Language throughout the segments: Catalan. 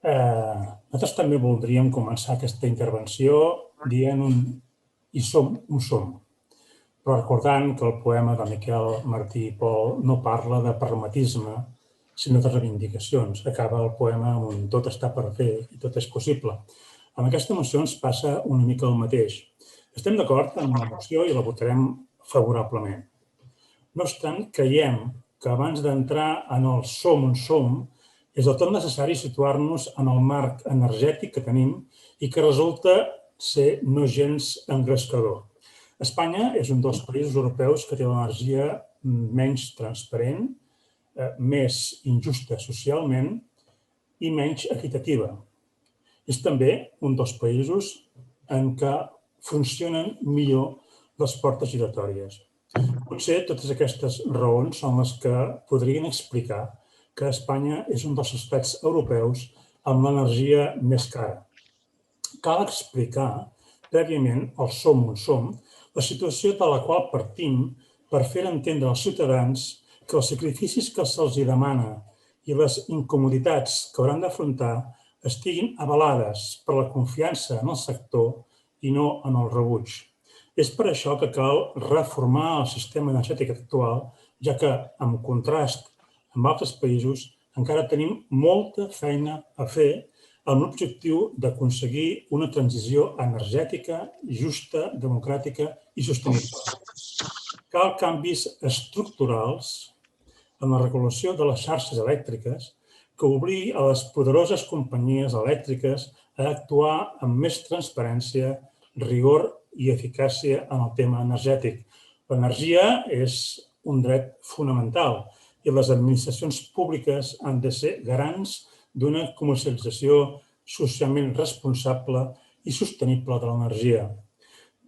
Nosaltres també voldríem començar aquesta intervenció dient i som un som, però recordant que el poema de Miquel Martí i Pol no parla de pragmatisme, sinó de reivindicacions. Acaba el poema amb un tot està per fer i tot és possible. Amb aquesta moció ens passa una mica el mateix. Estem d'acord amb la moció i la votarem favorablement. No obstant, creiem que abans d'entrar en el som on som, és del tot necessari situar-nos en el marc energètic que tenim i que resulta ser no gens engrescador. Espanya és un dels països europeus que té l'energia menys transparent, més injusta socialment i menys equitativa. És també un dels països en què funcionen millor les portes giratòries. Potser totes aquestes raons són les que podrien explicar que Espanya és un dels estats europeus amb l'energia més cara. Cal explicar prèviament el som on som, la situació de la qual partim per fer entendre als ciutadans que els sacrificis que se'ls demana i les incomoditats que hauran d'afrontar estiguin avalades per la confiança en el sector i no en el rebuig. És per això que cal reformar el sistema energètic actual, ja que, en contrast amb altres països, encara tenim molta feina a fer amb l'objectiu d'aconseguir una transició energètica justa, democràtica i sostenible. Cal canvis estructurals en la regulació de les xarxes elèctriques que obligui a les poderoses companyies elèctriques a actuar amb més transparència, rigor i eficàcia en el tema energètic. L'energia és un dret fonamental i les administracions públiques han de ser garants d'una comercialització socialment responsable i sostenible de l'energia.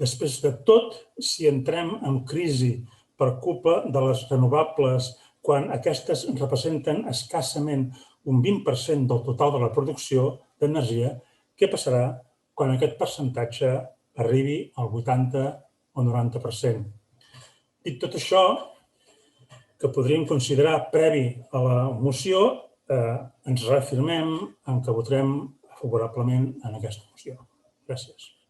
Després de tot, si entrem en crisi per culpa de les renovables quan aquestes representen escassament un 20% del total de la producció d'energia, què passarà quan aquest percentatge arribi al 80 o 90%? Dit tot això, que podríem considerar previ a la moció, ens reafirmem en que votarem favorablement en aquesta moció. Gràcies.